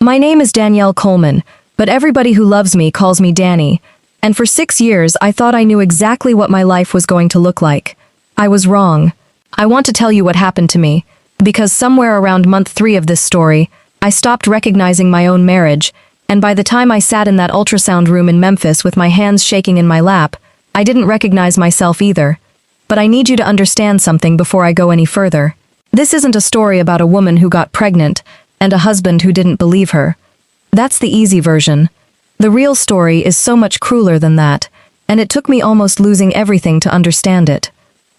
My name is Danielle Coleman, but everybody who loves me calls me Danny. And for 6 years, I thought I knew exactly what my life was going to look like. I was wrong. I want to tell you what happened to me, because somewhere around month 3 of this story, I stopped recognizing my own marriage, and by the time I sat in that ultrasound room in Memphis with my hands shaking in my lap, I didn't recognize myself either. But I need you to understand something before I go any further. This isn't a story about a woman who got pregnant and a husband who didn't believe her. That's the easy version. The real story is so much crueler than that, and it took me almost losing everything to understand it.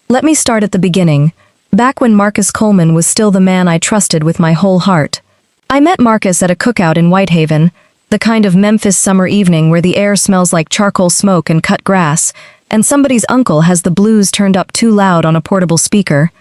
Let me start at the beginning, back when Marcus Coleman was still the man I trusted with my whole heart. I met Marcus at a cookout in Whitehaven, the kind of Memphis summer evening where the air smells like charcoal smoke and cut grass, and somebody's uncle has the blues turned up too loud on a portable speaker.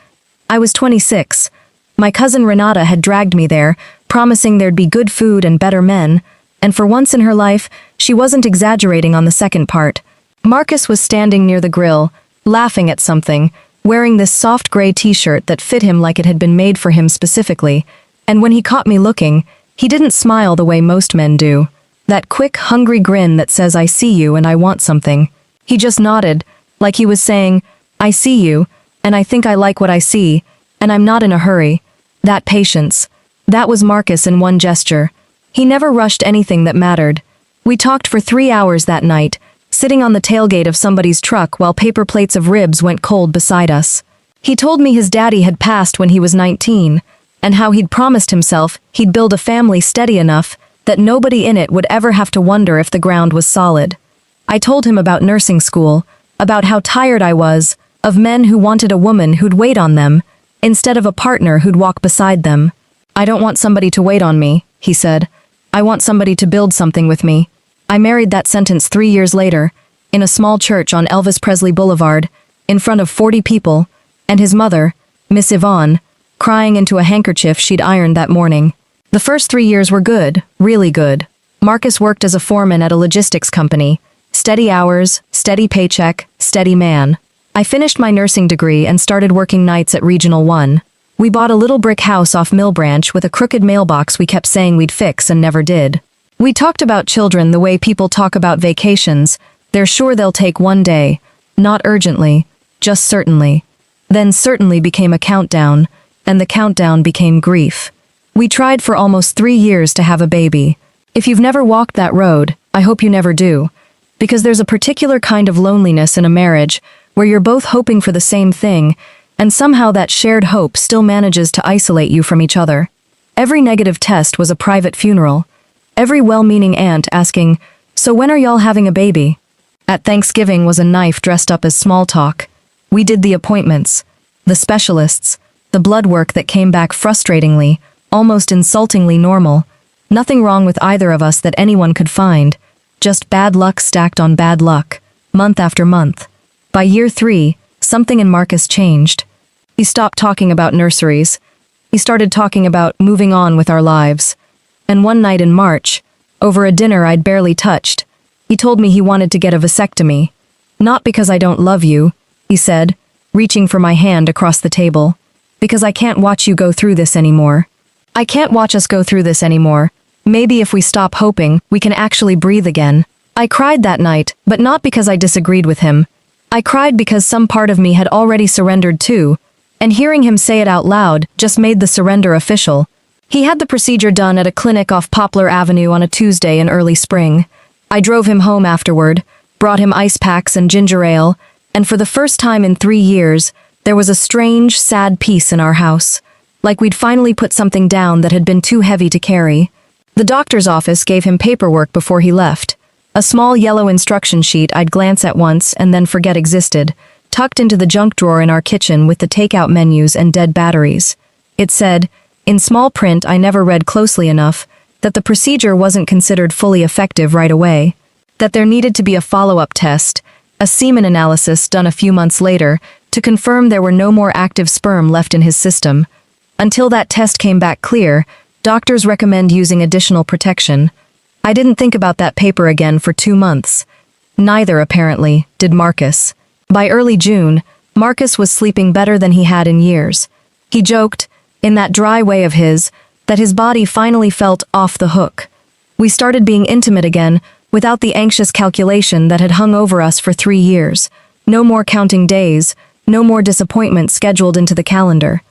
I was 26. My cousin Renata had dragged me there, promising there'd be good food and better men, and for once in her life, she wasn't exaggerating on the second part. Marcus was standing near the grill, laughing at something, wearing this soft gray t-shirt that fit him like it had been made for him specifically, and when he caught me looking, he didn't smile the way most men do. That quick, hungry grin that says, "I see you and I want something." He just nodded, like he was saying, "I see you, and I think I like what I see, and I'm not in a hurry." That patience. That was Marcus in one gesture. He never rushed anything that mattered. We talked for 3 hours that night, sitting on the tailgate of somebody's truck while paper plates of ribs went cold beside us. He told me his daddy had passed when he was 19, and how he'd promised himself he'd build a family steady enough that nobody in it would ever have to wonder if the ground was solid. I told him about nursing school, about how tired I was, of men who wanted a woman who'd wait on them, instead of a partner who'd walk beside them. "I don't want somebody to wait on me," he said. "I want somebody to build something with me." I married that sentence 3 years later, in a small church on Elvis Presley Boulevard, in front of 40 people, and his mother, Miss Yvonne, crying into a handkerchief she'd ironed that morning. The first 3 years were good, really good. Marcus worked as a foreman at a logistics company. Steady hours, steady paycheck, steady man. I finished my nursing degree and started working nights at Regional 1. We bought a little brick house off Mill Branch with a crooked mailbox we kept saying we'd fix and never did. We talked about children the way people talk about vacations. They're sure they'll take one day. Not urgently, just certainly. Then certainly became a countdown, and the countdown became grief. We tried for almost 3 years to have a baby. If you've never walked that road, I hope you never do. Because there's a particular kind of loneliness in a marriage where you're both hoping for the same thing, and somehow that shared hope still manages to isolate you from each other. Every negative test was a private funeral. Every well-meaning aunt asking, "So when are y'all having a baby?" At Thanksgiving was a knife dressed up as small talk. We did the appointments, the specialists, the blood work that came back frustratingly, almost insultingly normal. Nothing wrong with either of us that anyone could find. Just bad luck stacked on bad luck, month after month. By year 3, something in Marcus changed. He stopped talking about nurseries. He started talking about moving on with our lives. And one night in March, over a dinner I'd barely touched, he told me he wanted to get a vasectomy. "Not because I don't love you," he said, reaching for my hand across the table. "Because I can't watch you go through this anymore. I can't watch us go through this anymore. Maybe if we stop hoping, we can actually breathe again." I cried that night, but not because I disagreed with him. I cried because some part of me had already surrendered too, and hearing him say it out loud just made the surrender official. He had the procedure done at a clinic off Poplar Avenue on a Tuesday in early spring. I drove him home afterward, brought him ice packs and ginger ale, and for the first time in 3 years, there was a strange, sad peace in our house, like we'd finally put something down that had been too heavy to carry. The doctor's office gave him paperwork before he left. A small yellow instruction sheet I'd glance at once and then forget existed, tucked into the junk drawer in our kitchen with the takeout menus and dead batteries. It said, in small print I never read closely enough, that the procedure wasn't considered fully effective right away, that there needed to be a follow-up test, a semen analysis done a few months later, to confirm there were no more active sperm left in his system. Until that test came back clear, doctors recommend using additional protection. I didn't think about that paper again for 2 months. Neither, apparently, did Marcus. By early June, Marcus was sleeping better than he had in years. He joked, in that dry way of his, that his body finally felt off the hook. We started being intimate again, without the anxious calculation that had hung over us for 3 years. No more counting days, no more disappointment scheduled into the calendar.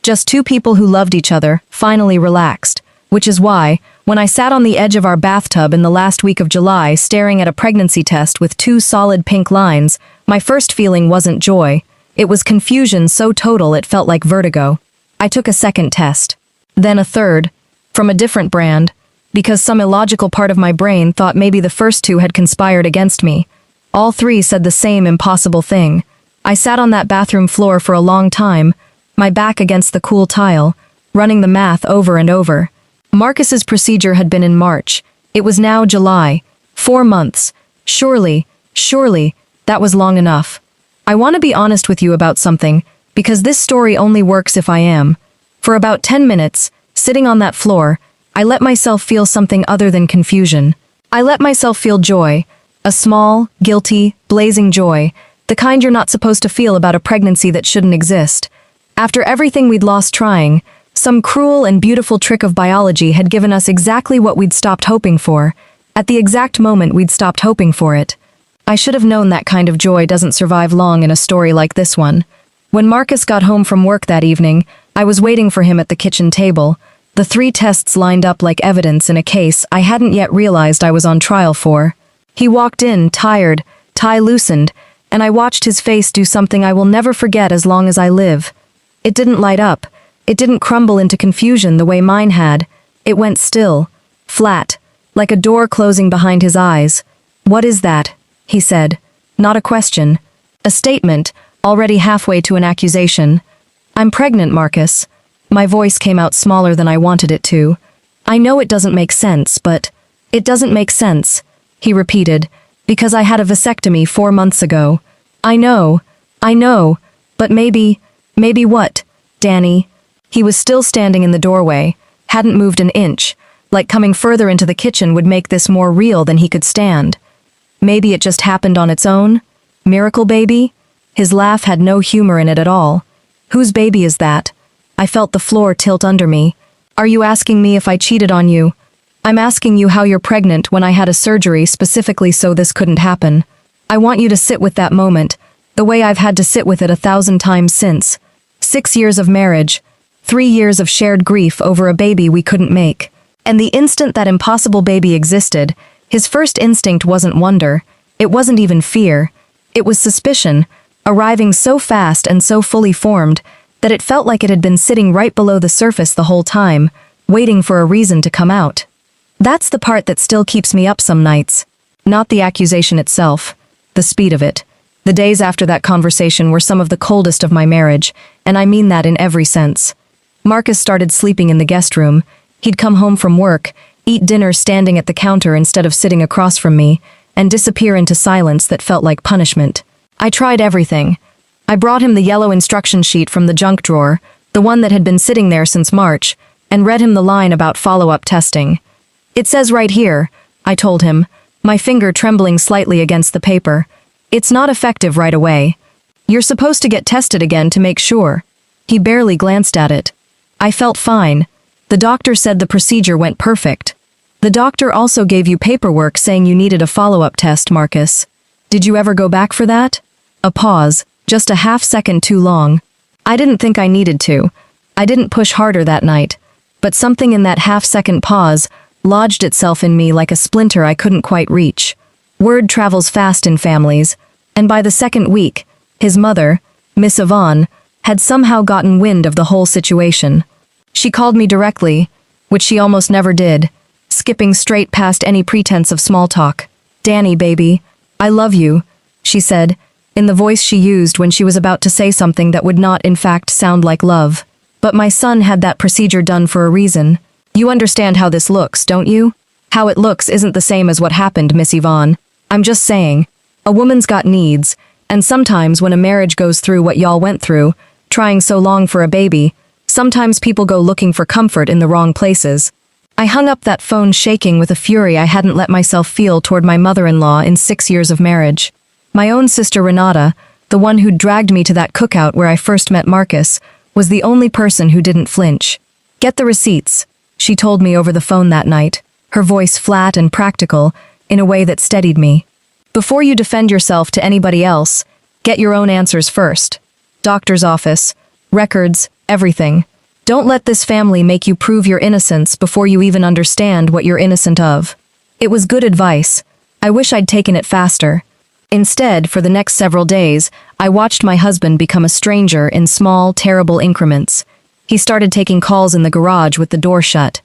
Just two people who loved each other, finally relaxed. Which is why, when I sat on the edge of our bathtub in the last week of July staring at a pregnancy test with 2 solid pink lines, my first feeling wasn't joy. It was confusion so total it felt like vertigo. I took a second test. Then a third, from a different brand, because some illogical part of my brain thought maybe the first 2 had conspired against me. All 3 said the same impossible thing. I sat on that bathroom floor for a long time, my back against the cool tile, running the math over and over. Marcus's procedure had been in March. It was now July. 4 months. Surely, that was long enough. I want to be honest with you about something, because this story only works if I am. For about 10 minutes, sitting on that floor, I let myself feel something other than confusion. I let myself feel joy. A small, guilty, blazing joy. The kind you're not supposed to feel about a pregnancy that shouldn't exist. After everything we'd lost trying, some cruel and beautiful trick of biology had given us exactly what we'd stopped hoping for, at the exact moment we'd stopped hoping for it. I should have known that kind of joy doesn't survive long in a story like this one. When Marcus got home from work that evening, I was waiting for him at the kitchen table, the 3 tests lined up like evidence in a case I hadn't yet realized I was on trial for. He walked in, tired, tie loosened, and I watched his face do something I will never forget as long as I live. It didn't light up. It didn't crumble into confusion the way mine had. It went still, flat, like a door closing behind his eyes. "What is that?" he said. Not a question. A statement, already halfway to an accusation. "I'm pregnant, Marcus." My voice came out smaller than I wanted it to. "I know it doesn't make sense, but—" "It doesn't make sense," he repeated, "because I had a vasectomy 4 months ago. I know, but maybe what, Danny?" He was still standing in the doorway, hadn't moved an inch, like coming further into the kitchen would make this more real than he could stand. Maybe it just happened on its own? Miracle baby? His laugh had no humor in it at all. "Whose baby is that?" I felt the floor tilt under me. "Are you asking me if I cheated on you?" "I'm asking you how you're pregnant when I had a surgery specifically so this couldn't happen. I want you to sit with that moment, the way I've had to sit with it 1,000 times since. 6 years of marriage. 3 years of shared grief over a baby we couldn't make. And the instant that impossible baby existed, his first instinct wasn't wonder. It wasn't even fear. It was suspicion, arriving so fast and so fully formed that it felt like it had been sitting right below the surface the whole time, waiting for a reason to come out. That's the part that still keeps me up some nights. Not the accusation itself, the speed of it. The days after that conversation were some of the coldest of my marriage, and I mean that in every sense. Marcus started sleeping in the guest room. He'd come home from work, eat dinner standing at the counter instead of sitting across from me, and disappear into silence that felt like punishment. I tried everything. I brought him the yellow instruction sheet from the junk drawer, the one that had been sitting there since March, and read him the line about follow-up testing. "It says right here," I told him, my finger trembling slightly against the paper. "It's not effective right away. You're supposed to get tested again to make sure." He barely glanced at it. I felt fine. The doctor said the procedure went perfect. "The doctor also gave you paperwork saying you needed a follow-up test, Marcus. Did you ever go back for that?" A pause, just a half-second too long. I didn't think I needed to. I didn't push harder that night. But something in that half-second pause lodged itself in me like a splinter I couldn't quite reach. Word travels fast in families, and by the second week, his mother, Miss Yvonne, had somehow gotten wind of the whole situation. She called me directly, which she almost never did, skipping straight past any pretense of small talk. "Danny, baby, I love you," she said, in the voice she used when she was about to say something that would not in fact sound like love. "But my son had that procedure done for a reason. You understand how this looks, don't you? How it looks isn't the same as what happened, Miss Yvonne. I'm just saying. A woman's got needs, and sometimes when a marriage goes through what y'all went through, trying so long for a baby, sometimes people go looking for comfort in the wrong places." I hung up that phone shaking with a fury I hadn't let myself feel toward my mother-in-law in 6 years of marriage. My own sister Renata, the one who'd dragged me to that cookout where I first met Marcus, was the only person who didn't flinch. "Get the receipts," she told me over the phone that night, her voice flat and practical, in a way that steadied me. Before you defend yourself to anybody else, get your own answers first. Doctor's office, records, everything. Don't let this family make you prove your innocence before you even understand what you're innocent of. It was good advice. I wish I'd taken it faster. Instead, for the next several days, I watched my husband become a stranger in small, terrible increments. He started taking calls in the garage with the door shut.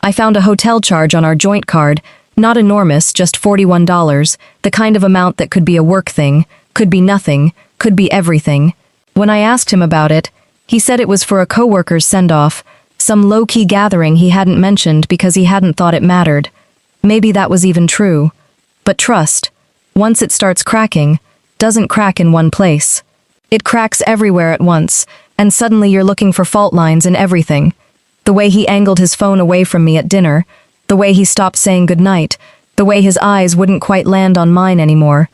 I found a hotel charge on our joint card, not enormous, just $41, the kind of amount that could be a work thing, could be nothing, could be everything. When I asked him about it, he said it was for a coworker's send-off, some low-key gathering he hadn't mentioned because he hadn't thought it mattered. Maybe that was even true. But trust, once it starts cracking, doesn't crack in one place. It cracks everywhere at once, and suddenly you're looking for fault lines in everything. The way he angled his phone away from me at dinner, the way he stopped saying goodnight, the way his eyes wouldn't quite land on mine anymore.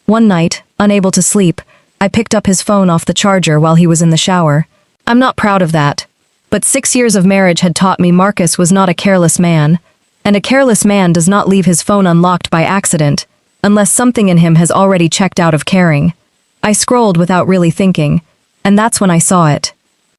One night, unable to sleep, I picked up his phone off the charger while he was in the shower. I'm not proud of that, but 6 years of marriage had taught me Marcus was not a careless man, and a careless man does not leave his phone unlocked by accident, unless something in him has already checked out of caring. I scrolled without really thinking, and that's when I saw it.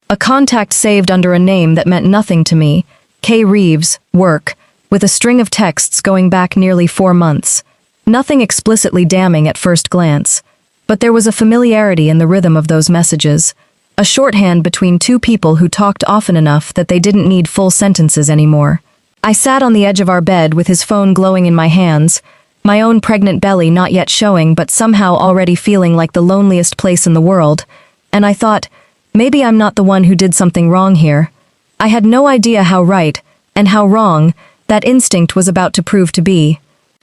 A contact saved under a name that meant nothing to me, K. Reeves, work, with a string of texts going back nearly 4 months. Nothing explicitly damning at first glance, but there was a familiarity in the rhythm of those messages, a shorthand between two people who talked often enough that they didn't need full sentences anymore. I sat on the edge of our bed with his phone glowing in my hands, my own pregnant belly not yet showing but somehow already feeling like the loneliest place in the world, and I thought, maybe I'm not the one who did something wrong here. I had no idea how right, and how wrong, that instinct was about to prove to be.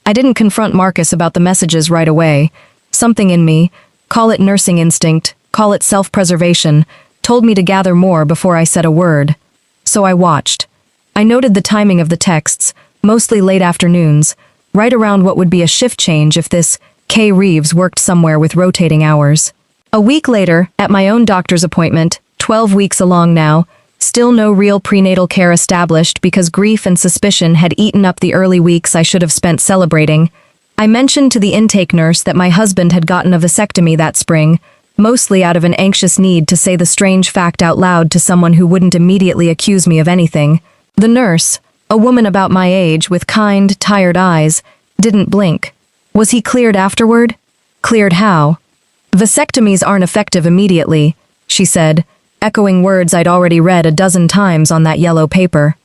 I didn't confront Marcus about the messages right away. Something in me, call it nursing instinct, call it self-preservation, told me to gather more before I said a word. So I watched. I noted the timing of the texts, mostly late afternoons, right around what would be a shift change if this K. Reeves worked somewhere with rotating hours. A week later, at my own doctor's appointment, 12 weeks along now, still no real prenatal care established because grief and suspicion had eaten up the early weeks I should have spent celebrating, I mentioned to the intake nurse that my husband had gotten a vasectomy that spring, mostly out of an anxious need to say the strange fact out loud to someone who wouldn't immediately accuse me of anything. The nurse, a woman about my age with kind, tired eyes, didn't blink. Was he cleared afterward? Cleared how? Vasectomies aren't effective immediately, she said, echoing words I'd already read a dozen times on that yellow paper.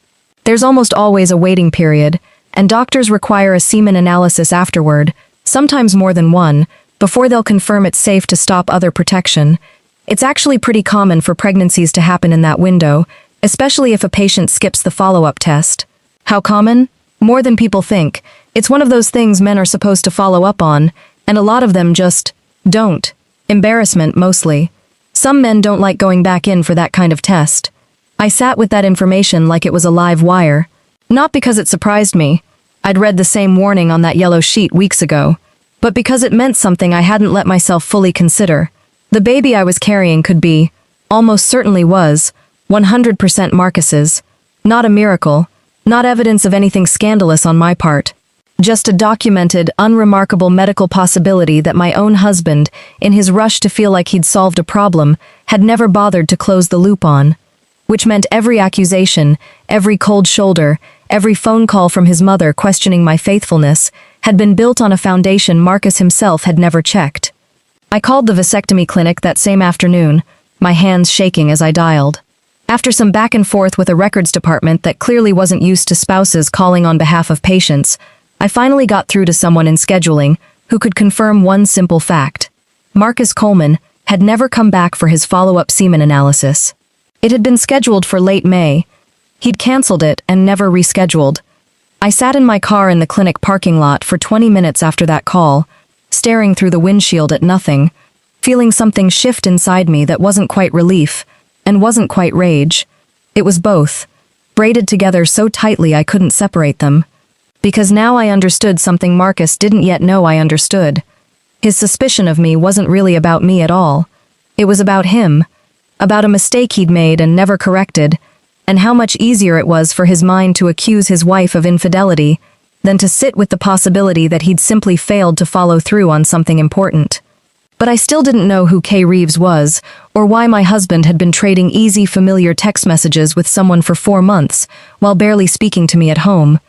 There's almost always a waiting period, and doctors require a semen analysis afterward, sometimes more than one, before they'll confirm it's safe to stop other protection. It's actually pretty common for pregnancies to happen in that window, especially if a patient skips the follow-up test. How common? More than people think. It's one of those things men are supposed to follow up on, and a lot of them just don't. Embarrassment, mostly. Some men don't like going back in for that kind of test. I sat with that information like it was a live wire. Not because it surprised me. I'd read the same warning on that yellow sheet weeks ago. But because it meant something I hadn't let myself fully consider. The baby I was carrying could be, almost certainly was, 100% Marcus's. Not a miracle. Not evidence of anything scandalous on my part. Just a documented, unremarkable medical possibility that my own husband, in his rush to feel like he'd solved a problem, had never bothered to close the loop on. Which meant every accusation, every cold shoulder, every phone call from his mother questioning my faithfulness, had been built on a foundation Marcus himself had never checked. I called the vasectomy clinic that same afternoon, my hands shaking as I dialed. After some back and forth with a records department that clearly wasn't used to spouses calling on behalf of patients, I finally got through to someone in scheduling who could confirm one simple fact. Marcus Coleman had never come back for his follow-up semen analysis. It had been scheduled for late May. He'd canceled it and never rescheduled. I sat in my car in the clinic parking lot for 20 minutes after that call, staring through the windshield at nothing, feeling something shift inside me that wasn't quite relief, and wasn't quite rage. It was both, braided together so tightly I couldn't separate them. Because now I understood something Marcus didn't yet know I understood. His suspicion of me wasn't really about me at all. It was about him, about a mistake he'd made and never corrected, and how much easier it was for his mind to accuse his wife of infidelity than to sit with the possibility that he'd simply failed to follow through on something important. But I still didn't know who Kay Reeves was, or why my husband had been trading easy, familiar text messages with someone for 4 months, while barely speaking to me at home.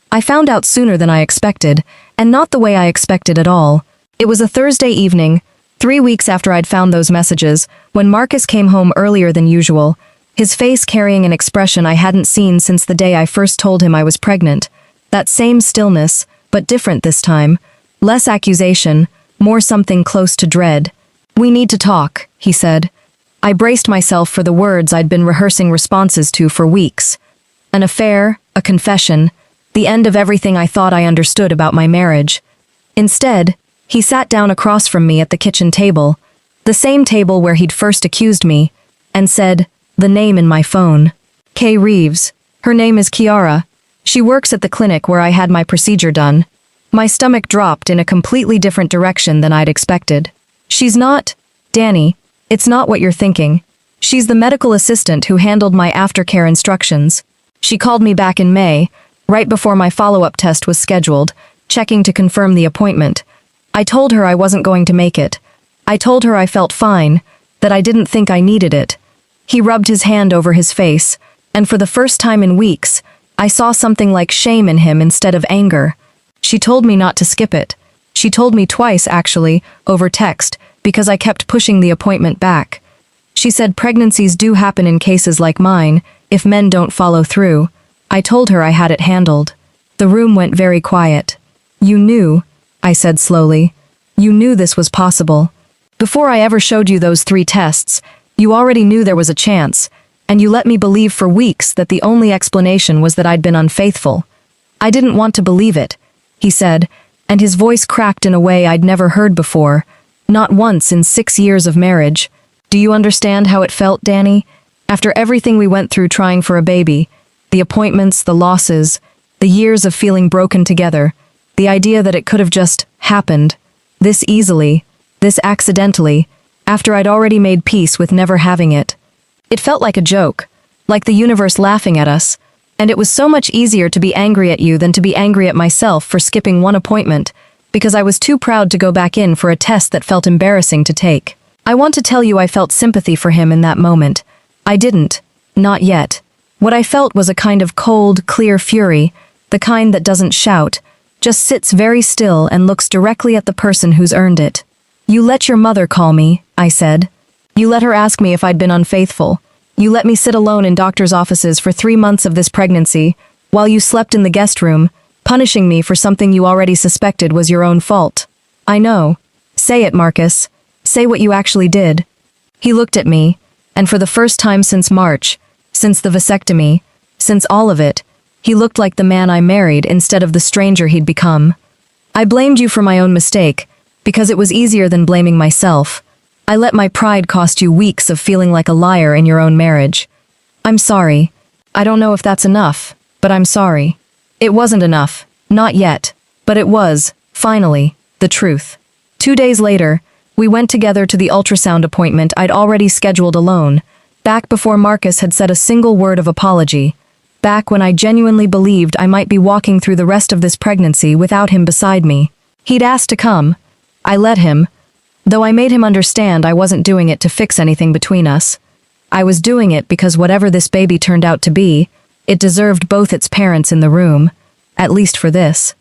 I found out sooner than I expected, and not the way I expected at all. It was a Thursday evening, 3 weeks after I'd found those messages, when Marcus came home earlier than usual, his face carrying an expression I hadn't seen since the day I first told him I was pregnant. That same stillness, but different this time. Less accusation, more something close to dread. "We need to talk," he said. I braced myself for the words I'd been rehearsing responses to for weeks. An affair, a confession, the end of everything I thought I understood about my marriage. Instead, he sat down across from me at the kitchen table, the same table where he'd first accused me, and said, the name in my phone. Kay Reeves. Her name is Kiara. She works at the clinic where I had my procedure done. My stomach dropped in a completely different direction than I'd expected. She's not, Danny, it's not what you're thinking. She's the medical assistant who handled my aftercare instructions. She called me back in May, right before my follow-up test was scheduled, checking to confirm the appointment. I told her I wasn't going to make it. I told her I felt fine, that I didn't think I needed it. He rubbed his hand over his face, and for the first time in weeks, I saw something like shame in him instead of anger. She told me not to skip it. She told me twice, actually, over text, because I kept pushing the appointment back. She said pregnancies do happen in cases like mine, if men don't follow through. I told her I had it handled. The room went very quiet. You knew, I said slowly. You knew this was possible. Before I ever showed you those 3 tests, you already knew there was a chance, and you let me believe for weeks that the only explanation was that I'd been unfaithful. I didn't want to believe it, he said, and his voice cracked in a way I'd never heard before, not once in 6 years of marriage. Do you understand how it felt, Danny? After everything we went through trying for a baby, the appointments, the losses, the years of feeling broken together, the idea that it could have just happened, this easily, this accidentally, after I'd already made peace with never having it. It felt like a joke, like the universe laughing at us, and it was so much easier to be angry at you than to be angry at myself for skipping one appointment, because I was too proud to go back in for a test that felt embarrassing to take. I want to tell you I felt sympathy for him in that moment. I didn't. Not yet. What I felt was a kind of cold, clear fury, the kind that doesn't shout, just sits very still and looks directly at the person who's earned it. You let your mother call me, I said. You let her ask me if I'd been unfaithful. You let me sit alone in doctors' offices for 3 months of this pregnancy, while you slept in the guest room, punishing me for something you already suspected was your own fault. I know. Say it, Marcus. Say what you actually did. He looked at me, and for the first time since March, since the vasectomy, since all of it, he looked like the man I married instead of the stranger he'd become. I blamed you for my own mistake, because it was easier than blaming myself. I let my pride cost you weeks of feeling like a liar in your own marriage. I'm sorry. I don't know if that's enough, but I'm sorry. It wasn't enough. Not yet. But it was, finally, the truth. 2 days later, we went together to the ultrasound appointment I'd already scheduled alone, back before Marcus had said a single word of apology, back when I genuinely believed I might be walking through the rest of this pregnancy without him beside me. He'd asked to come. I let him, though I made him understand I wasn't doing it to fix anything between us. I was doing it because whatever this baby turned out to be, it deserved both its parents in the room, at least for this.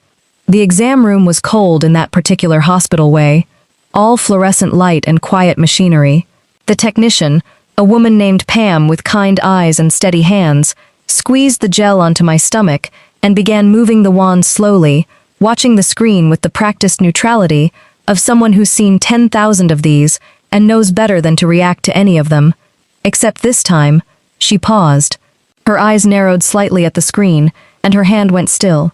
The exam room was cold in that particular hospital way, all fluorescent light and quiet machinery. The technician, a woman named Pam with kind eyes and steady hands, squeezed the gel onto my stomach and began moving the wand slowly, watching the screen with the practiced neutrality of someone who's seen 10,000 of these and knows better than to react to any of them. Except this time, she paused. Her eyes narrowed slightly at the screen, and her hand went still.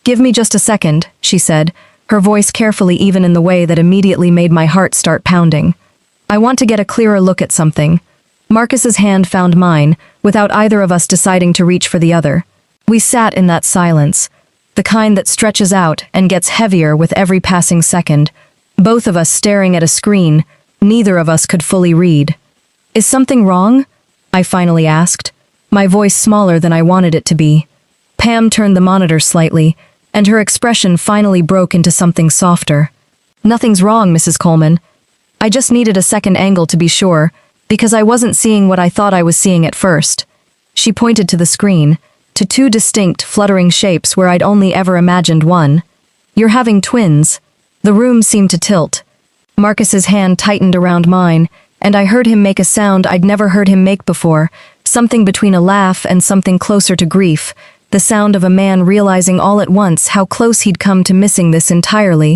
Give me just a second, she said, her voice carefully even in the way that immediately made my heart start pounding. I want to get a clearer look at something. Marcus's hand found mine, without either of us deciding to reach for the other. We sat in that silence, the kind that stretches out and gets heavier with every passing second, both of us staring at a screen neither of us could fully read. Is something wrong? I finally asked. my voice smaller than I wanted it to be. Pam turned the monitor slightly, and her expression finally broke into something softer. "Nothing's wrong, Mrs. Coleman. I just needed a second angle to be sure, because I wasn't seeing what I thought I was seeing at first." She pointed to the screen, to two distinct, fluttering shapes where I'd only ever imagined one. "You're having twins." The room seemed to tilt. Marcus's hand tightened around mine, and I heard him make a sound I'd never heard him make before, something between a laugh and something closer to grief, the sound of a man realizing all at once how close he'd come to missing this entirely.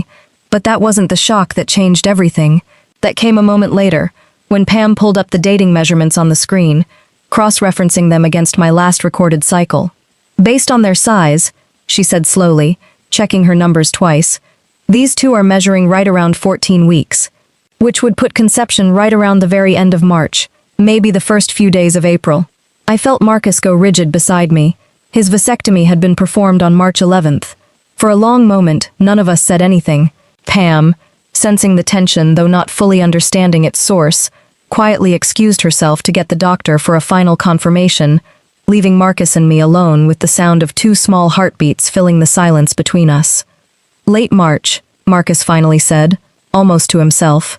But that wasn't the shock that changed everything. That came a moment later, when Pam pulled up the dating measurements on the screen, cross-referencing them against my last recorded cycle. "Based on their size," she said slowly, checking her numbers twice, "these two are measuring right around 14 weeks, which would put conception right around the very end of March, maybe the first few days of April." I felt Marcus go rigid beside me. His vasectomy had been performed on March 11th. For a long moment, none of us said anything. Pam, sensing the tension though not fully understanding its source, quietly excused herself to get the doctor for a final confirmation, leaving Marcus and me alone with the sound of two small heartbeats filling the silence between us. "Late March," Marcus finally said, almost to himself.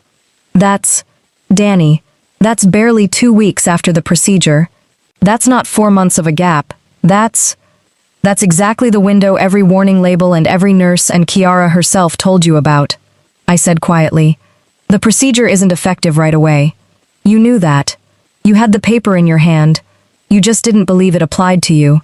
Danny, that's barely 2 weeks after the procedure. That's not 4 months of a gap. That's exactly the window every warning label and every nurse and Kiara herself told you about," I said quietly. "The procedure isn't effective right away. You knew that. You had the paper in your hand. You just didn't believe it applied to you."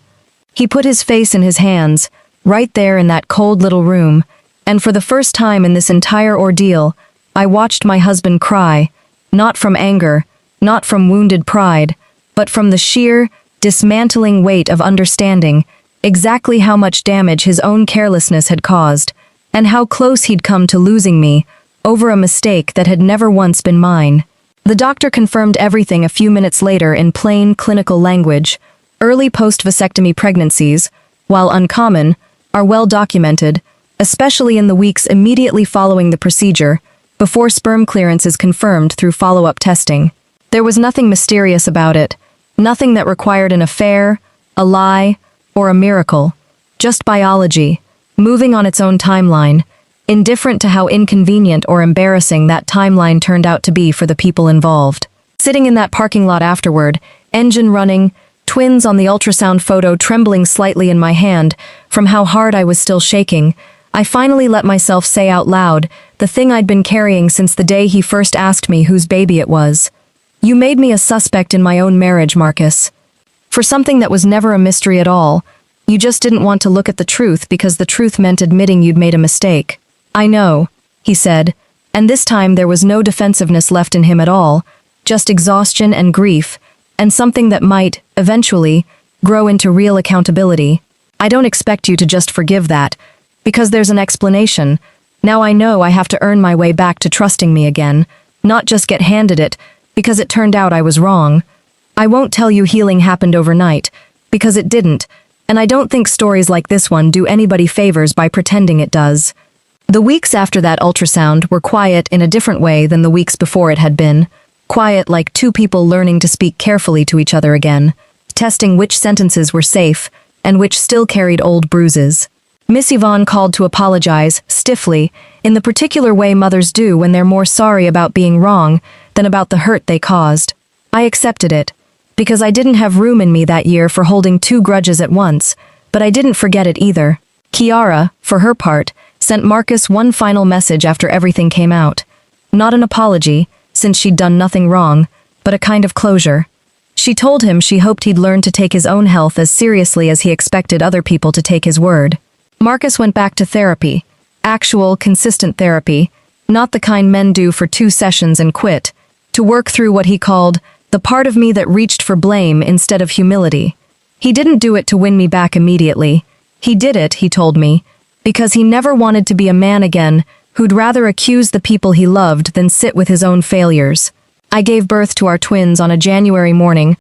He put his face in his hands, right there in that cold little room, and for the first time in this entire ordeal, I watched my husband cry, not from anger, not from wounded pride, but from the sheer, dismantling weight of understanding exactly how much damage his own carelessness had caused, and how close he'd come to losing me over a mistake that had never once been mine. The doctor confirmed everything a few minutes later in plain, clinical language. Early post-vasectomy pregnancies, while uncommon, are well documented, especially in the weeks immediately following the procedure, before sperm clearance is confirmed through follow-up testing. There was nothing mysterious about it, nothing that required an affair, a lie, or a miracle. Just biology, moving on its own timeline, indifferent to how inconvenient or embarrassing that timeline turned out to be for the people involved. Sitting in that parking lot afterward, engine running, twins on the ultrasound photo trembling slightly in my hand from how hard I was still shaking, I finally let myself say out loud the thing I'd been carrying since the day he first asked me whose baby it was. "You made me a suspect in my own marriage, Marcus. For something that was never a mystery at all, you just didn't want to look at the truth because the truth meant admitting you'd made a mistake." "I know," he said, and this time there was no defensiveness left in him at all, just exhaustion and grief, and something that might, eventually, grow into real accountability. "I don't expect you to just forgive that, because there's an explanation. Now I know I have to earn my way back to trusting me again, not just get handed it, because it turned out I was wrong. I won't tell you healing happened overnight, because it didn't, and I don't think stories like this one do anybody favors by pretending it does." The weeks after that ultrasound were quiet in a different way than the weeks before it had been. Quiet like two people learning to speak carefully to each other again, testing which sentences were safe and which still carried old bruises. Miss Yvonne called to apologize, stiffly, in the particular way mothers do when they're more sorry about being wrong than about the hurt they caused. I accepted it, because I didn't have room in me that year for holding two grudges at once, but I didn't forget it either. Kiara, for her part, sent Marcus one final message after everything came out. Not an apology, since she'd done nothing wrong, but a kind of closure. She told him she hoped he'd learn to take his own health as seriously as he expected other people to take his word. Marcus went back to therapy. Actual, consistent therapy, not the kind men do for 2 sessions and quit, to work through what he called the part of me that reached for blame instead of humility. He didn't do it to win me back immediately. He did it, he told me, because he never wanted to be a man again who'd rather accuse the people he loved than sit with his own failures. I gave birth to our twins on a January morning